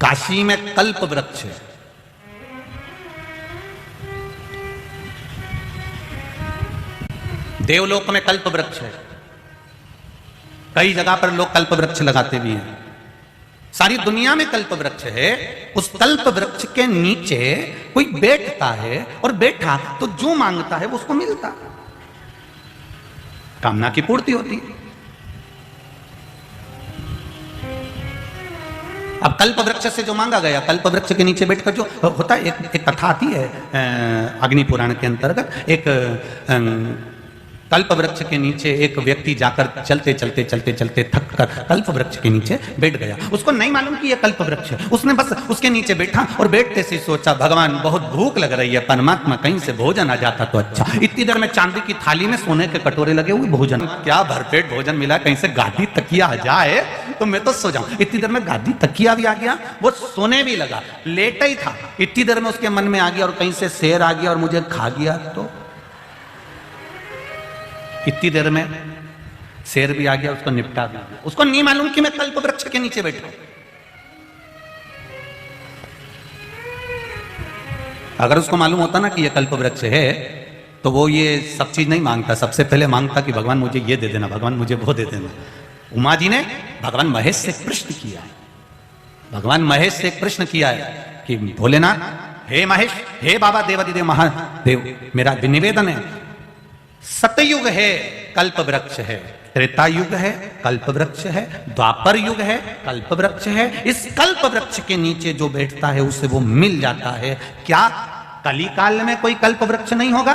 काशी में कल्प वृक्ष है, देवलोक में कल्प वृक्ष है, कई जगह पर लोग कल्प वृक्ष लगाते भी हैं। सारी दुनिया में कल्प वृक्ष है। उस कल्प वृक्ष के नीचे कोई बैठता है और बैठा तो जो मांगता है वो उसको मिलता, कामना की पूर्ति होती। अब कल्प वृक्ष से जो मांगा गया, कल्प वृक्ष के नीचे बैठकर जो होता है, एक कथा आती है अग्नि पुराण के अंतर्गत। एक कल्प वृक्ष के नीचे एक व्यक्ति जाकर चलते चलते चलते चलते थक कर कल्प वृक्ष के नीचे बैठ गया। उसको नहीं मालूम कि यह कल्प वृक्ष है। उसने बस उसके नीचे बैठा और बैठते से सोचा, भगवान बहुत भूख लग रही है, परमात्मा कहीं से भोजन आ जाता तो अच्छा। इतनी देर में चांदी की थाली में सोने के कटोरे लगे हुए, भोजन क्या भरपेट भोजन मिला, कहीं से गादी तकिया आ जाए तो मैं तो सो जाऊं। इतनी देर में गादी तकिया भी आ गया, वो सोने भी लगा, लेटा ही था। इतनी देर में उसके मन में आ गया और कहीं से शेर आ गया और मुझे खा गया तो। इतनी देर में शेर भी आ गया, उसको निपटा भी गया। उसको नहीं मालूम कि मैं कल्प वृक्ष के नीचे बैठा हूं। अगर उसको मालूम होता ना कि यह कल्प वृक्ष है तो वो ये सब चीज नहीं मांगता। सबसे पहले मांगता कि भगवान मुझे ये दे देना, भगवान मुझे वो दे देना। उमा जी ने भगवान महेश से प्रश्न किया है, भगवान महेश से प्रश्न किया है कि भोलेनाथ, हे महेश, हे बाबा देवादिदेव महादेव, मेरा निवेदन है, सतयुग है कल्प वृक्ष है, त्रेता युग है कल्प वृक्ष है, द्वापर युग है कल्प वृक्ष है। इस कल्प वृक्ष के नीचे जो बैठता है उसे वो मिल जाता है। क्या कली काल में कोई कल्प वृक्ष नहीं होगा?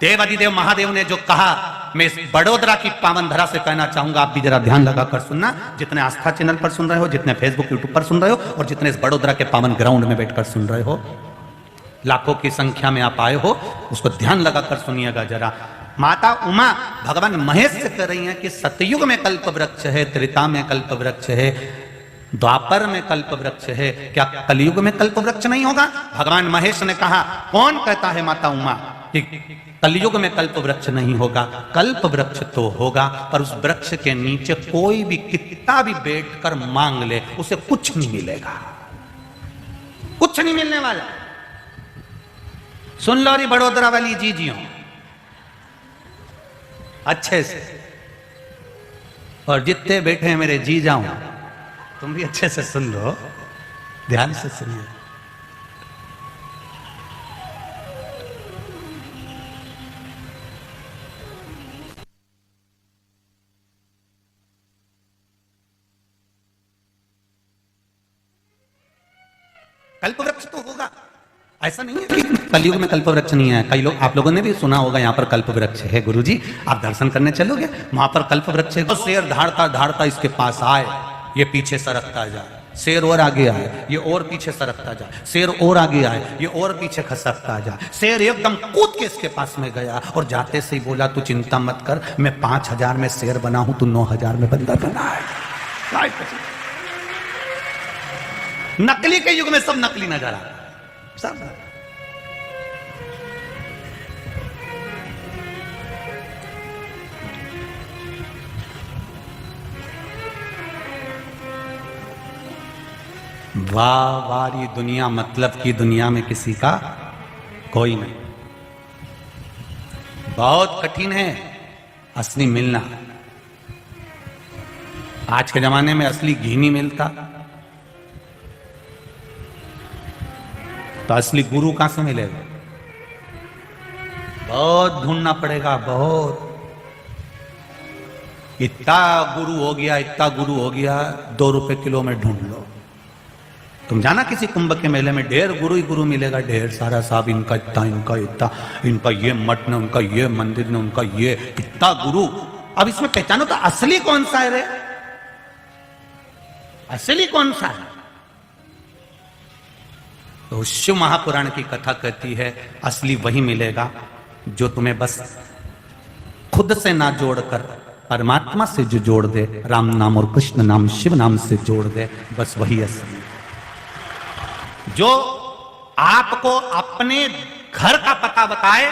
देवादिदेव महादेव ने जो कहा, मैं इस बड़ोदरा की पावन धरा से कहना चाहूंगा, आप भी जरा ध्यान लगाकर सुनना। जितने आस्था चैनल पर सुन रहे हो, जितने फेसबुक यूट्यूब पर सुन रहे हो, और जितने इस बड़ोदरा के पावन ग्राउंड में बैठकर सुन रहे हो, लाखों की संख्या में आप आए हो, उसको ध्यान लगाकर सुनिएगा जरा। माता उमा भगवान महेश से कह रही हैं कि सतयुग में कल्प वृक्ष है, त्रेता में कल्प वृक्ष है, द्वापर में कल्प वृक्ष है, क्या कलयुग में कल्प वृक्ष नहीं होगा? भगवान महेश ने कहा, कौन कहता है माता उमा कि कलयुग में कल्प वृक्ष नहीं होगा? कल्प वृक्ष तो होगा, पर उस वृक्ष के नीचे कोई भी कितना भी बैठकर मांग ले उसे कुछ नहीं मिलेगा, कुछ नहीं मिलने वाला। सुन लो रे बड़ोदरा वाली जीजियों अच्छे से, और जितने बैठे हैं मेरे जी जाऊं, तुम भी अच्छे से सुन लो, ध्यान से सुनिए। कल्प वृक्ष तो होगा, ऐसा नहीं है कि कलयुग में कल्प वृक्ष नहीं है। कई लोग, आप लोगों ने भी सुना होगा यहाँ पर कल्प वृक्ष है। गुरुजी आप दर्शन करने चलोगे, वहां पर कल्प वृक्ष है। तो शेर धाड़ता धाड़ता इसके पास आए, ये पीछे सरकता जाए, शेर और आगे आए, ये और पीछे सरकता जाए, शेर और आगे आए, ये और पीछे खसकता जाए। शेर एकदम कूद के इसके पास में गया और जाते से ही बोला, तू चिंता मत कर, मैं 5000 में शेर बना हूं, तू 9000 में बंदर बना है। नकली के युग में सब नकली नजर आ सब। वाह वारी दुनिया, मतलब की दुनिया में किसी का कोई नहीं। बहुत कठिन है असली मिलना। आज के जमाने में असली घी नहीं मिलता तो असली गुरु कहां से मिलेगा? बहुत ढूंढना पड़ेगा, बहुत। इतना गुरु हो गया, इतना गुरु हो गया, 2 रुपए किलो में ढूंढ लो। तुम जाना किसी कुंभ के मेले में ढेर गुरु ही गुरु मिलेगा, ढेर सारा। साहब इनका इतना, इनका इतना, इनका ये मठ ने, उनका ये मंदिर ने, उनका ये इतना गुरु। अब इसमें पहचानो तो असली कौन सा है रे? असली कौन सा है? तो शिव महापुराण की कथा कहती है, असली वही मिलेगा जो तुम्हें बस खुद से ना जोड़कर परमात्मा से जो जोड़ दे, राम नाम और कृष्ण नाम, शिव नाम से जोड़ दे, बस वही असली। जो आपको अपने घर का पता बताए,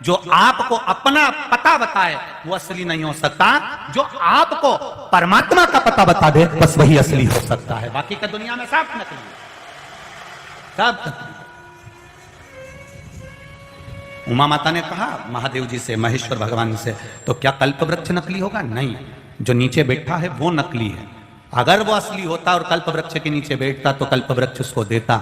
जो आपको अपना पता बताए वो असली नहीं हो सकता, जो आपको परमात्मा का पता बता दे बस वही असली हो सकता है, बाकी का दुनिया में सब नकली है, सब नकली। उमा माता ने कहा महादेव जी से, महेश्वर भगवान से, तो क्या कल्प वृक्ष नकली होगा? नहीं, जो नीचे बैठा है वो नकली है। अगर वो असली होता और कल्प वृक्ष के नीचे बैठता तो कल्प वृक्ष उसको देता।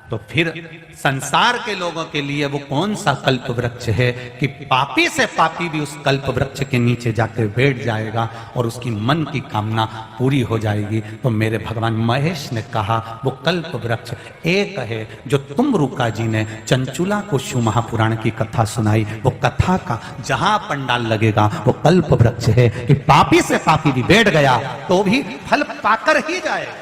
तो फिर संसार के लोगों के लिए वो कौन सा कल्प वृक्ष है कि पापी से पापी भी उस कल्प वृक्ष के नीचे जाकर बैठ जाएगा और उसकी मन की कामना पूरी हो जाएगी। तो मेरे भगवान महेश ने कहा वो कल्प वृक्ष एक है जो तुमरुका जी ने चंचुला को शिव महापुराण की कथा सुनाई। वो कथा का जहां पंडाल लगेगा वो कल्प वृक्ष है कि पापी से पापी भी बैठ गया तो भी फल पाकर ही जाएगा।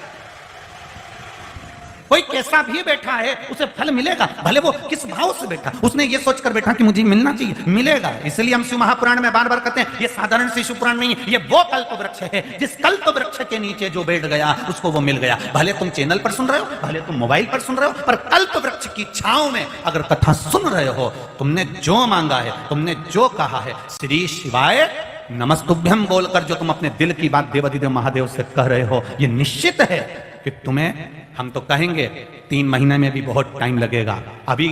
कोई कैसा भी बैठा है उसे फल मिलेगा, भले वो किस भाव से बैठा, उसने ये सोचकर बैठा कि मुझे मिलना चाहिए, मिलेगा। इसलिए हम शिव महापुराण में बार बार कहते हैं ये साधारण शिव पुराण नहीं है, ये वो कल्प वृक्ष है जिस कल्प वृक्ष के नीचे जो बैठ गया उसको वो मिल गया। भले तुम चैनल पर सुन रहे हो, भले तुम मोबाइल पर सुन रहे हो, पर कल्प वृक्ष की छांव में अगर कथा सुन रहे हो, तुमने जो मांगा है, तुमने जो कहा है, श्री शिवाय नमस्तुभ्यम बोलकर जो तुम अपने दिल की बात देवाधिदेव महादेव से कह रहे हो, ये निश्चित है कि तुम्हें, हम तो कहेंगे 3 महीने में भी बहुत टाइम लगेगा। अभी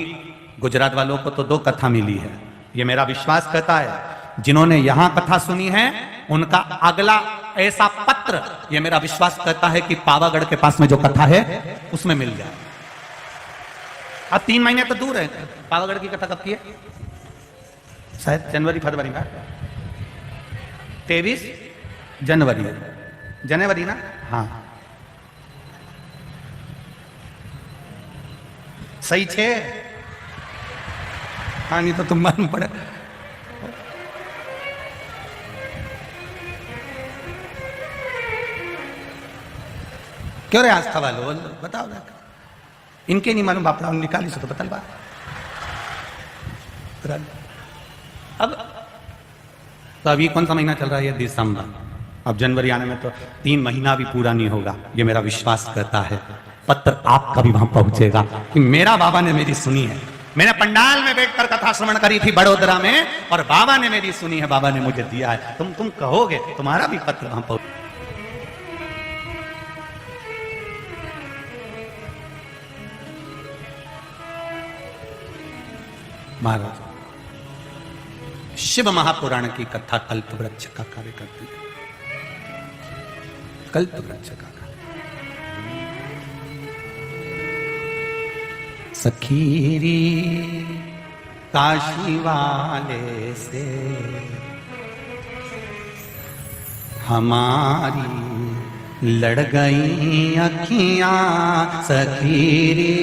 गुजरात वालों को तो 2 कथा मिली है, ये मेरा विश्वास कहता है। जिन्होंने यहां कथा सुनी है उनका अगला ऐसा पत्र, ये मेरा विश्वास कहता है कि पावागढ़ के पास में जो कथा है उसमें मिल जाए। अब 3 महीने तो दूर है, पावागढ़ की कथा कब की है? शायद जनवरी फरवरी में, 23 जनवरी ना, हाँ सही छे। हाँ नहीं तो तुम मालूम पड़े। क्यों रे आस्था वालों बताओ ना, इनके नहीं मालूम बापड़ा निकाली से तो बता बात। अब तो अभी कौन सा महीना चल रहा है? ये दिसंबर। अब जनवरी आने में तो 3 महीना भी पूरा नहीं होगा, ये मेरा विश्वास करता है। पत्र आपका भी वहां पहुंचेगा कि मेरा बाबा ने मेरी सुनी है। मैंने पंडाल में बैठकर कथा श्रवण करी थी बड़ोदरा में और बाबा ने मेरी सुनी है, बाबा ने मुझे दिया है। तुम कहोगे, तुम्हारा भी पत्र वहां पहुंच। महाराज शिव महापुराण की कथा कल्प वृक्ष का कार्य करती है, कल्प वृक्ष का। सखीरी काशी वाले से हमारी लड़ गई अखियां, सखीरी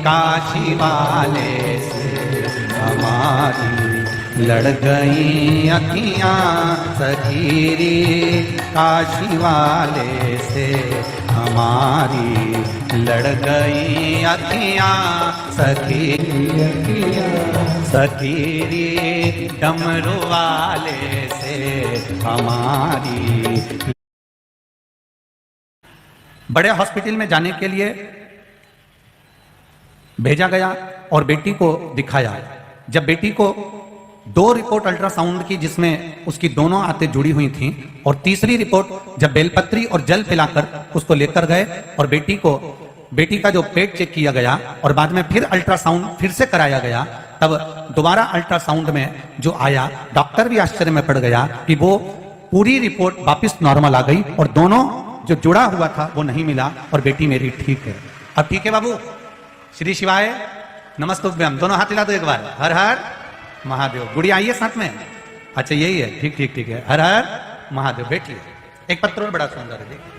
काशी वाले से हमारी लड़ गई अखियां, सखीरी काशी वाले से हमारी लड़ गई अखियां, सखीरी डमरू वाले से हमारी। बड़े हॉस्पिटल में जाने के लिए भेजा गया और बेटी को दिखाया। जब बेटी को 2 रिपोर्ट अल्ट्रासाउंड की जिसमें उसकी दोनों आंतें जुड़ी हुई थीं और तीसरी रिपोर्ट जब बेलपत्री और जल पिलाकर उसको लेकर गए और बेटी का जो पेट चेक किया गया और बाद में फिर अल्ट्रासाउंड फिर से कराया गया, तब दोबारा अल्ट्रासाउंड में जो आया, डॉक्टर भी आश्चर्य में पड़ गया कि वो पूरी रिपोर्ट वापिस नॉर्मल आ गई और दोनों जो जुड़ा हुआ था वो नहीं मिला और बेटी मेरी ठीक है। अब ठीक है बाबू, श्री शिवाय नमस्तुभ्यम, दोनों हाथ हिला दो एक बार, हर हर महादेव। गुड़िया आइए साथ में, अच्छा यही है, ठीक ठीक ठीक है, हर हर महादेव। बैठिए, एक पत्र और बड़ा सुंदर है, देखिए।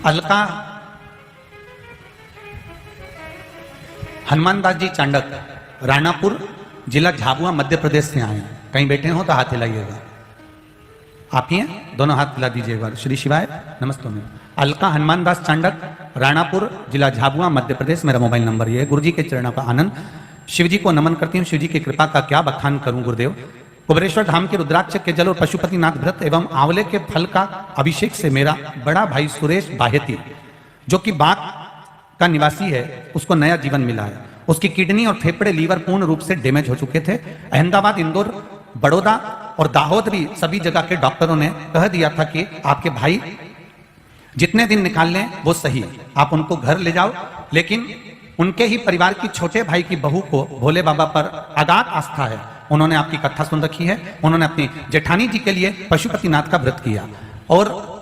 अलका हनुमान दास जी चांडक, राणापुर जिला झाबुआ मध्य प्रदेश से आए हैं। कहीं बैठे हो तो हाथ हिलाइएगा। आप ही हैं, दोनों हाथ हिला दीजिए एक बार। श्री शिवाय नमस्ते। अलका हनुमान दास चांडक, राणापुर जिला झाबुआ मध्य प्रदेश, मेरा मोबाइल नंबर ये है। गुरु जी के चरणों का आनंद, शिव जी को नमन करती हूँ। शिव जी की कृपा का क्या बखान करूं गुरुदेव। कुबेरेश्वर धाम के रुद्राक्ष के जल और पशुपतिनाथ व्रत एवं आंवले के फल का अभिषेक से मेरा बड़ा भाई सुरेश बाहेती, जो कि बाग का निवासी है, उसको नया जीवन मिला है। उसकी किडनी और फेफड़े, लीवर पूर्ण रूप से डैमेज हो चुके थे। अहमदाबाद, इंदौर, बड़ौदा और दाहोद भी सभी जगह के डॉक्टरों ने कह दिया था कि आपके भाई जितने दिन निकाल लें वो सही, आप उनको घर ले जाओ। लेकिन उनके ही परिवार की छोटे भाई की बहू को भोले बाबा पर अगाध आस्था है। उन्होंने आपकी कथा सुन रखी है। उन्होंने अपनी जेठानी जी के लिए पशुपतिनाथ का व्रत किया और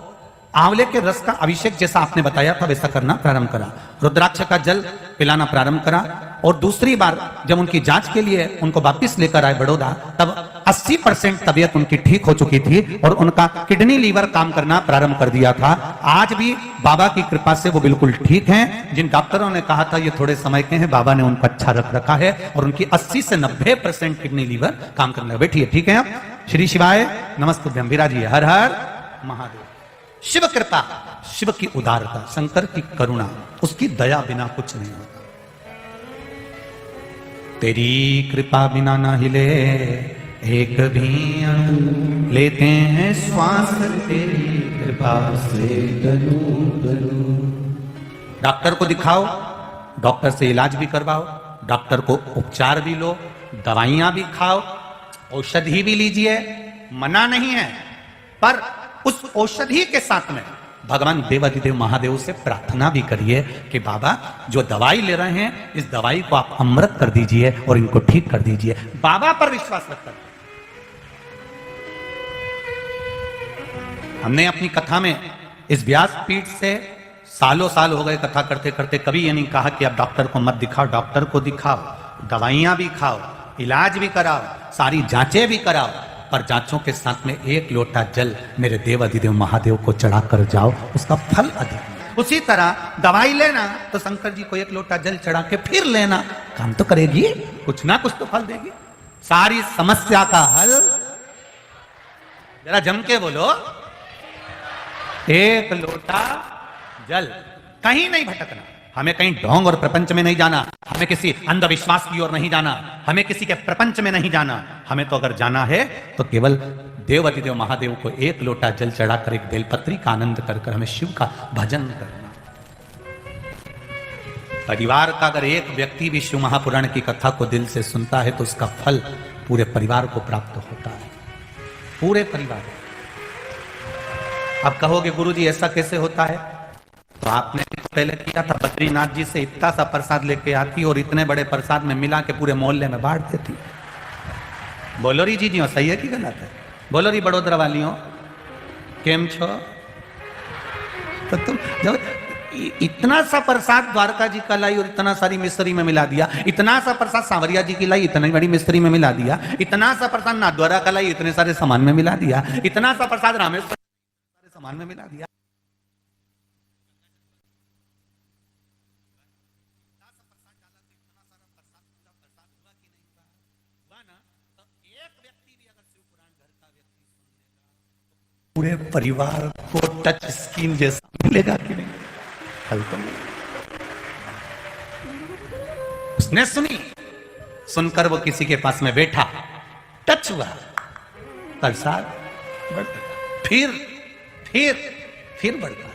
आंवले के रस का अभिषेक जैसा आपने बताया था वैसा करना प्रारंभ करा। रुद्राक्ष का जल पिलाना प्रारंभ करा और दूसरी बार जब उनकी जांच के लिए उनको वापिस लेकर आए बड़ौदा, तब 80% तबीयत उनकी ठीक हो चुकी थी और उनका किडनी लीवर काम करना प्रारंभ कर दिया था। आज भी बाबा की कृपा से वो बिल्कुल ठीक हैं। जिन डॉक्टरों ने कहा था ये थोड़े समय के हैं, बाबा ने उनको अच्छा रख रखा है और उनकी 80 से 90% किडनी लीवर काम करने लगे। बैठिए, ठीक है आप। श्री शिवाय नमस्तुभ्यं। विराजिए। हर हर महादेव। शिव कृपा, शिव की उदारता, शंकर की करुणा, उसकी दया बिना कुछ नहीं होता। तेरी कृपा बिना ना हिले एक भी अणु, लेते हैं श्वास तेरी कृपा से तनु तनु। डॉक्टर को दिखाओ, डॉक्टर से इलाज भी करवाओ, डॉक्टर को उपचार भी लो, दवाइयां भी खाओ, औषधि भी लीजिए, मना नहीं है। पर उस औषधि के साथ में भगवान देवाधिदेव महादेव से प्रार्थना भी करिए कि बाबा जो दवाई ले रहे हैं इस दवाई को आप अमृत कर दीजिए और इनको ठीक कर दीजिए। बाबा पर विश्वास रखकर हमने अपनी कथा में इस व्यासपीठ से सालों साल हो गए कथा करते करते, कभी ये नहीं कहा कि आप डॉक्टर को मत दिखाओ। डॉक्टर को दिखाओ, दवाइयां भी खाओ, इलाज भी कराओ, सारी जांचें भी कराओ, पर जांचों के साथ में एक लोटा जल मेरे देव अधिदेव महादेव को चढ़ा कर जाओ, उसका फल अधिक। उसी तरह दवाई लेना तो शंकर जी को एक लोटा जल चढ़ा के फिर लेना, काम तो करेगी, कुछ ना कुछ तो फल देगी। सारी समस्या का हल, जरा जम के बोलो, एक लोटा जल। कहीं नहीं भटकना, हमें कहीं ढोंग और प्रपंच में नहीं जाना, हमें किसी अंधविश्वास की ओर नहीं जाना, हमें किसी के प्रपंच में नहीं जाना। हमें तो अगर जाना है तो केवल देवाधिदेव महादेव को एक लोटा जल चढ़ाकर एक बेलपत्री का आनंद कर हमें शिव का भजन करना। परिवार का अगर एक व्यक्ति भी शिव महापुराण की कथा को दिल से सुनता है तो उसका फल पूरे परिवार को प्राप्त होता है, पूरे परिवार। आप कहोगे गुरुजी ऐसा कैसे होता है? तो आपने पहले किया था, बद्रीनाथ जी से इतना सा प्रसाद लेके आती और इतने बड़े प्रसाद में मिला के पूरे मोहल्ले में बांट देती। बोलो री जी सही है कि गलत है? बोलो री बड़ोदरा वालियों, केम छो? तो तुम जब इतना सा प्रसाद द्वारका जी का लाई और इतना सारी मिस्त्री में मिला दिया, इतना सा प्रसाद सांवरिया जी की लाई इतनी बड़ी मिस्त्री में मिला दिया, इतना सा प्रसाद नाथद्वारा का लाई इतने सारे सामान में मिला दिया, इतना सा प्रसाद रामेश्वर सारे सामान में मिला दिया। पूरे परिवार को टच स्क्रीन जैसा मिलेगा कि नहीं? हल तो नहीं। उसने सुनी, सुनकर वो किसी के पास में बैठा, टच हुआ, प्रसाद बढ़ता, फिर बढ़ता।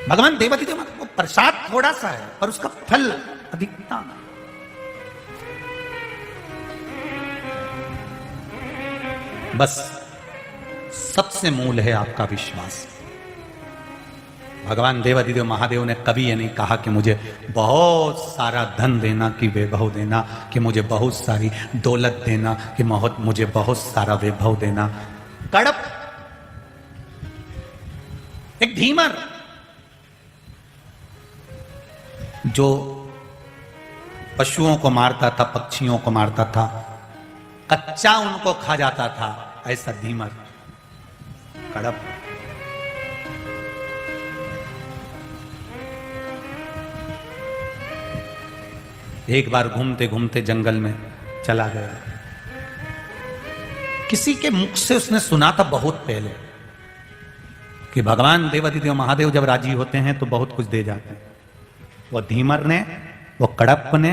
भगवान देवाधिदेव को प्रसाद थोड़ा सा है पर उसका फल अधिकता। बस सबसे मूल है आपका विश्वास। भगवान देवाधिदेव महादेव ने कभी ये नहीं कहा कि मुझे बहुत सारा धन देना, कि वैभव देना, कि मुझे बहुत सारी दौलत देना, कि मुझे बहुत सारा वैभव देना। कड़प एक धीमर जो पशुओं को मारता था, पक्षियों को मारता था, कच्चा उनको खा जाता था, ऐसा धीमर कड़प। एक बार घूमते घूमते जंगल में चला गया। किसी के मुख से उसने सुना था बहुत पहले कि भगवान देवाधिदेव महादेव जब राजी होते हैं तो बहुत कुछ दे जाते हैं। वो धीमर ने, वो कड़प ने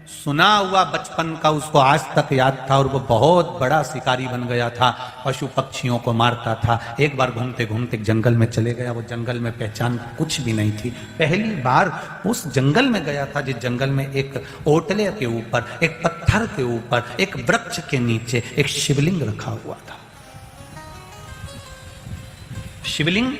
सुना हुआ बचपन का उसको आज तक याद था, और वो बहुत बड़ा शिकारी बन गया था, पशु पक्षियों को मारता था। एक बार घूमते घूमते जंगल में चले गया, वो जंगल में पहचान कुछ भी नहीं थी। पहली बार उस जंगल में गया था जिस जंगल में एक ओटले के ऊपर, एक पत्थर के ऊपर, एक वृक्ष के नीचे एक शिवलिंग रखा हुआ था। शिवलिंग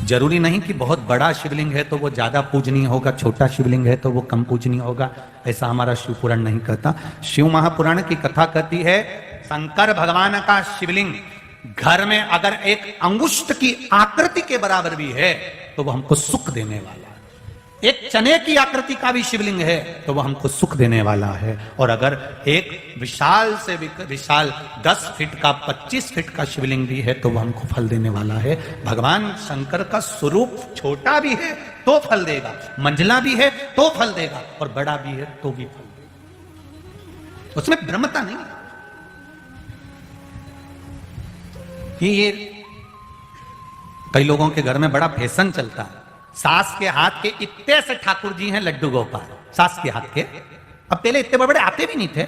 जरूरी नहीं कि बहुत बड़ा शिवलिंग है तो वो ज्यादा पूजनीय होगा, छोटा शिवलिंग है तो वो कम पूजनीय होगा, ऐसा हमारा शिव पुराण नहीं कहता। शिव महापुराण की कथा कहती है शंकर भगवान का शिवलिंग घर में अगर एक अंगुष्ठ की आकृति के बराबर भी है तो वो हमको सुख देने वाला है। एक चने की आकृति का भी शिवलिंग है तो वो हमको सुख देने वाला है। और अगर एक विशाल से विशाल 10 फीट का 25 फीट का शिवलिंग भी है तो वो हमको फल देने वाला है। भगवान शंकर का स्वरूप छोटा भी है तो फल देगा, मंझला भी है तो फल देगा, और बड़ा भी है तो भी फल देगा। उसमें ब्रह्मता नहीं। ये कई लोगों के घर में बड़ा फैशन चलता है, सास के हाथ के इतने से ठाकुर जी हैं लड्डू गोपाल, सास के हाथ के। अब पहले इतने बड़े बड़े आते भी नहीं थे,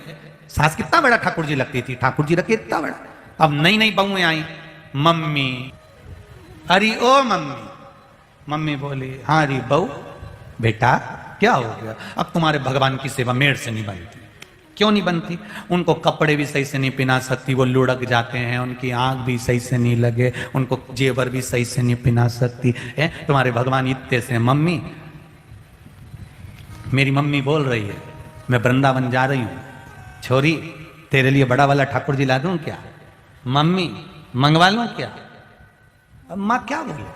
सास कितना बड़ा ठाकुर जी लगती थी, ठाकुर जी रखे इतना बड़ा। अब नई नई बहुएं आई, मम्मी, अरे ओ मम्मी, मम्मी बोली हाँ अरे बहू बेटा क्या हो गया, अब तुम्हारे भगवान की सेवा मेड़ से नहीं बनती। क्यों नहीं बनती? उनको कपड़े भी सही से नहीं पहना सकती, वो लुढ़क जाते हैं, उनकी आंख भी सही से नहीं लगे, उनको जेवर भी सही से नहीं पहना सकती है, तुम्हारे भगवान इतने से। मम्मी, मेरी मम्मी बोल रही है मैं वृंदावन जा रही हूं, छोरी तेरे लिए बड़ा वाला ठाकुर जी ला दूं क्या? मम्मी मंगवा लूं क्या? अब मां क्या बोले?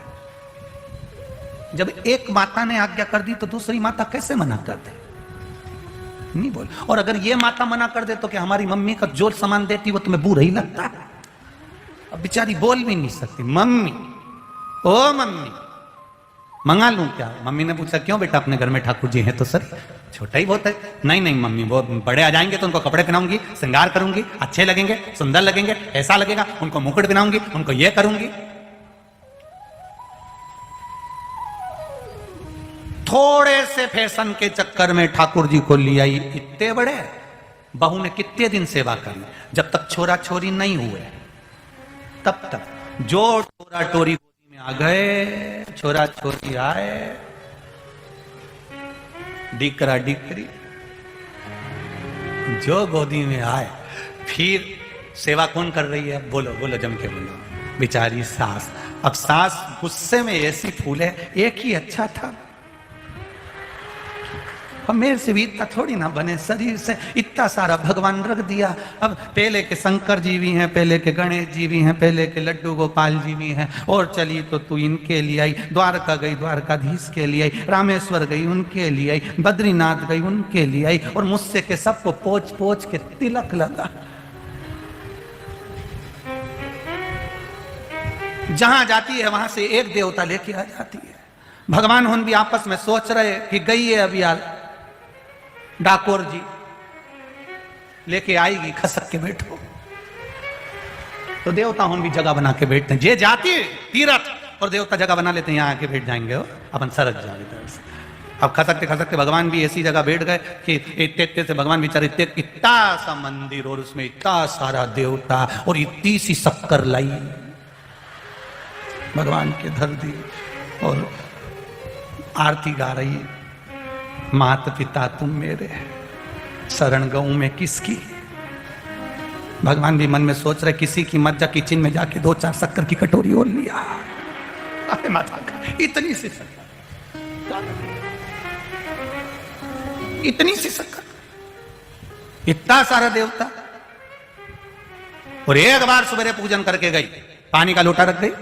जब एक माता ने आज्ञा कर दी तो दूसरी माता कैसे मना कर दे? नहीं बोल। और अगर ये माता मना कर दे तो क्या हमारी मम्मी का जो सामान देती वो तुम्हें बुरा ही लगता है? अब बेचारी बोल भी नहीं सकती। मम्मी, ओ मम्मी मंगा लूं क्या? मम्मी ने पूछा क्यों बेटा, अपने घर में ठाकुर जी हैं तो सर छोटा ही बहुत है। नहीं नहीं मम्मी, वो बड़े आ जाएंगे तो उनको कपड़े पहनाऊंगी, श्रृंगार करूंगी, अच्छे लगेंगे, सुंदर लगेंगे, ऐसा लगेगा, उनको मुकुट पहनाऊंगी, उनको ये करूंगी। थोड़े से फैशन के चक्कर में ठाकुर जी को लिया ही इतने बड़े। बहू ने कितने दिन सेवा करी, जब तक छोरा छोरी नहीं हुए तब तक। जो छोरा टोरी गोदी में आ गए, छोरा छोरी आए, डिकरा डिकरी जो गोदी में आए, फिर सेवा कौन कर रही है? बोलो बोलो जम के बोलो। बेचारी सास। अब सास गुस्से में ऐसी फूले, एक ही अच्छा था, अब मेरे से भी इतना थोड़ी ना बने, शरीर से इतना सारा भगवान रख दिया। अब पहले के शंकर जी भी हैं, पहले के गणेश जी भी हैं, पहले के लड्डू गोपाल जी भी हैं, और चली तो तू इनके लिए आई, द्वारका गई द्वारकाधीश के लिए आई, रामेश्वर गई उनके लिए आई, बद्रीनाथ गई उनके लिए आई, और मुझसे के सबको पोछ पोछ के तिलक लगा। जहां जाती है वहां से एक देवता लेके आ जाती है। भगवान हुन भी आपस में सोच रहे कि गई है अभी डाकोर जी लेके आएगी, खसक के बैठो। तो देवता हुन भी जगह बना के बैठते हैं। जे जाती है तीरथ और देवता जगह बना लेते हैं, यहाँ आके बैठ जाएंगे हो, अपन सरक जाएंगे। अब खसकते खसकते भगवान भी ऐसी जगह बैठ गए कि इतने से भगवान बेचारे इतना सा मंदिर और उसमें इतना सारा देवता और इतनी सी शक्कर लाई भगवान के धर दी और आरती गा रही। माता पिता तुम मेरे, शरण गऊ में किसकी? भगवान भी मन में सोच रहे किसी की मत जा, किचन में जाके 2-4 शक्कर की कटोरी और लिया। अरे माता का इतनी सी शक्कर, इतनी सी शक्कर, इतना सारा देवता। और एक बार सुबह पूजन करके गई, पानी का लोटा रख गई,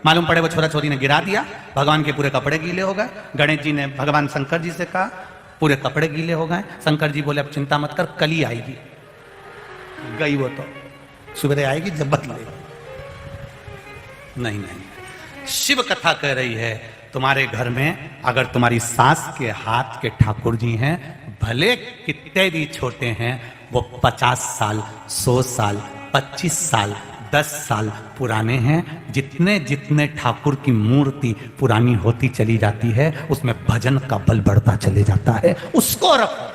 मालूम पड़े वो छोरा छोरी ने गिरा दिया, भगवान के पूरे कपड़े गीले हो गए। गणेश जी ने भगवान शंकर जी से कहा पूरे कपड़े गीले हो गए। शंकर जी बोले अब चिंता मत कर, कल ही आएगी। गई वो तो सुबह आएगी जब बदलेगी। नहीं नहीं, शिव कथा कह रही है तुम्हारे घर में अगर तुम्हारी सास के हाथ के ठाकुर जी हैं, भले कितने भी छोटे हैं, वो 50 साल, 100 साल, 25 साल, 10 साल पुराने हैं। जितने जितने ठाकुर की मूर्ति पुरानी होती चली जाती है उसमें भजन का बल बढ़ता चले जाता है। उसको रखो,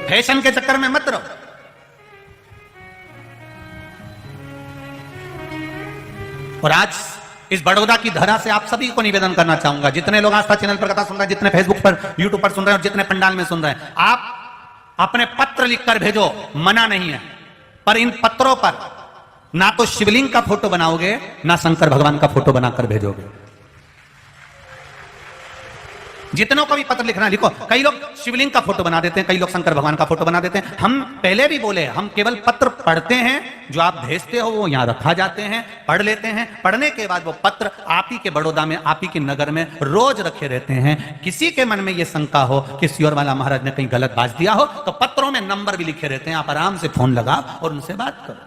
फैशन के चक्कर में मत रहो। और आज इस बड़ौदा की धरा से आप सभी को निवेदन करना चाहूंगा, जितने लोग आस्था चैनल पर कथा सुन रहे हैं, जितने फेसबुक पर, यूट्यूब पर सुन रहे हैं और जितने पंडाल में सुन रहे हैं, आप अपने पत्र लिखकर भेजो, मना नहीं है, पर इन पत्रों पर ना तो शिवलिंग का फोटो बनाओगे ना शंकर भगवान का फोटो बनाकर भेजोगे। जितनों को भी पत्र लिखना लिखो। कई लोग शिवलिंग का फोटो बना देते हैं, कई लोग शंकर भगवान का फोटो बना देते हैं। हम पहले भी बोले, हम केवल पत्र पढ़ते हैं, जो आप भेजते हो वो यहां रखा जाते हैं, पढ़ लेते हैं। पढ़ने के बाद वो पत्र आप ही के बड़ौदा में, आप ही के नगर में रोज रखे रहते हैं। किसी के मन में ये शंका हो कि सियोर वाला महाराज ने कहीं गलत बात दिया हो तो पत्रों में नंबर भी लिखे रहते हैं, आप आराम से फोन लगाओ और उनसे बात करो।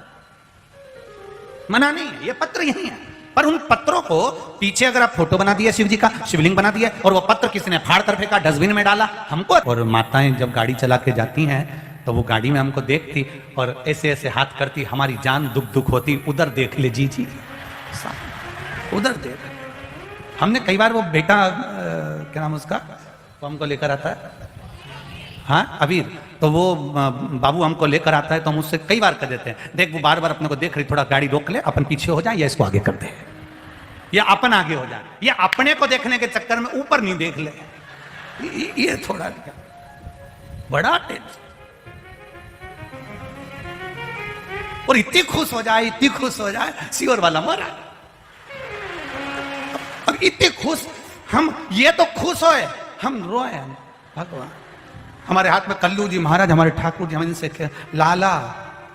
मना नहीं है, ये पत्र यही है। पर उन पत्रों को पीछे अगर आप फोटो बना दिया शिव जी का, शिवलिंग बना दिया और वो पत्र किसी ने फाड़ कर फेंका, डस्टबिन में डाला, हमको। और माताएं जब गाड़ी चला के जाती हैं तो वो गाड़ी में हमको देखती और ऐसे ऐसे हाथ करती, हमारी जान दुख दुख होती, उधर देख ले जी, उधर देख। हमने कई बार वो बेटा क्या नाम उसका, वो हमको लेकर आता है, हाँ अबीर, तो वो बाबू हमको लेकर आता है तो हम उससे कई बार कह देते हैं, देख वो बार बार अपने को देख रही, थोड़ा गाड़ी रोक ले, अपन पीछे हो जाए या इसको आगे कर दे, या अपन आगे हो जाए, या अपने को देखने के चक्कर में ऊपर नहीं देख ले, ये थोड़ा बड़ा टेंशन। और इतनी खुश हो जाए, इतनी खुश हो जाए सियोर वाला महाराज, और इतने खुश हम, ये तो खुश होए, हम रोए। भगवान हमारे हाथ में कल्लू जी महाराज, हमारे ठाकुर जी, हम इनसे लाला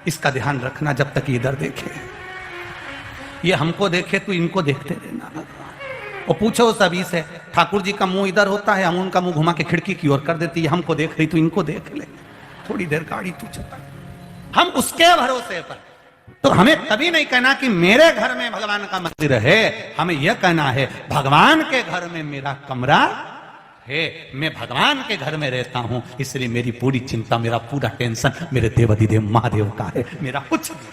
इसका ध्यान रखना जब तक इधर देखे, ये हमको देखे तो इनको देखते रहना। और पूछो सभी से, ठाकुर जी का मुंह इधर होता है, हम उनका मुंह घुमा के खिड़की की ओर कर देती है, हमको देख रही तो इनको देख ले, थोड़ी देर गाड़ी तू चला। हम उसके भरोसे पर, तो हमें कभी नहीं कहना कि मेरे घर में भगवान का मंदिर है, हमें यह कहना है भगवान के घर में मेरा कमरा है, मैं भगवान के घर में रहता हूं, इसलिए मेरी पूरी चिंता, मेरा पूरा टेंशन मेरे देवाधिदेव महादेव का है, मेरा कुछ नहीं,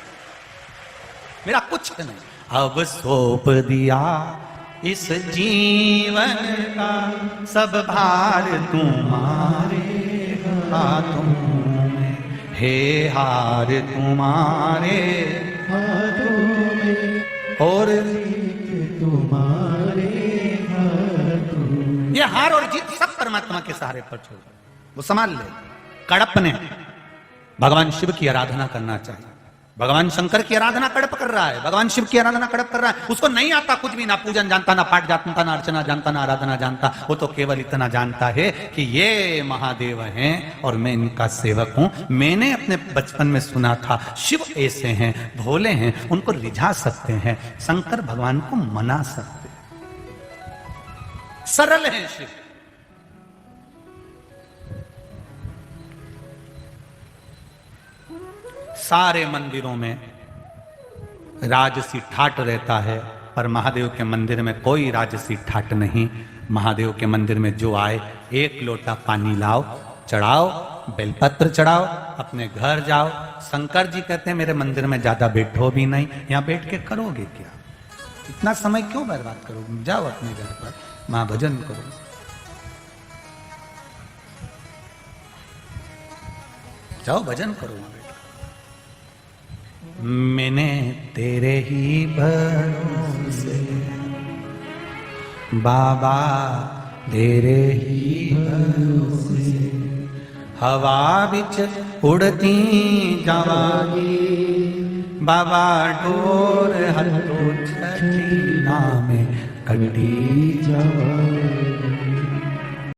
मेरा कुछ नहीं। अब सौंप दिया इस जीवन का सब भार तुम्हारे हाथों में, हे हार तुम्हारे हाथों में और तुम्हारे हाथों में। ये हार और जीत सब परमात्मा के सहारे पर छोड़, वो संभाल ले। कड़प ने भगवान शिव की आराधना करना चाहिए, भगवान शंकर की आराधना कड़प कर रहा है, भगवान शिव की आराधना कड़प कर रहा है। उसको नहीं आता कुछ भी, ना पूजन जानता, ना पाठ जानता, ना अर्चना जानता, ना आराधना जानता। वो तो केवल इतना जानता है कि ये महादेव हैं और मैं इनका सेवक हूं। मैंने अपने बचपन में सुना था शिव ऐसे हैं, भोले हैं, उनको रिझा सकते हैं, शंकर भगवान को मना सकते हैं, सरल है शिव। सारे मंदिरों में राजसी ठाट रहता है, पर महादेव के मंदिर में कोई राजसी ठाट नहीं। महादेव के मंदिर में जो आए, एक लोटा पानी लाओ, चढ़ाओ, बेलपत्र चढ़ाओ, अपने घर जाओ। शंकर जी कहते हैं मेरे मंदिर में ज्यादा बैठो भी नहीं, यहां बैठ के करोगे क्या, इतना समय क्यों बर्बाद करोगे, जाओ अपने घर पर महाभजन करो। जाओ भजन करो। मैंने तेरे ही भरोसे बाबा, तेरे ही भरोसे हवा बिच उड़ती जावागी, बाबा डोर हथो छठी नामे कटी जावागी।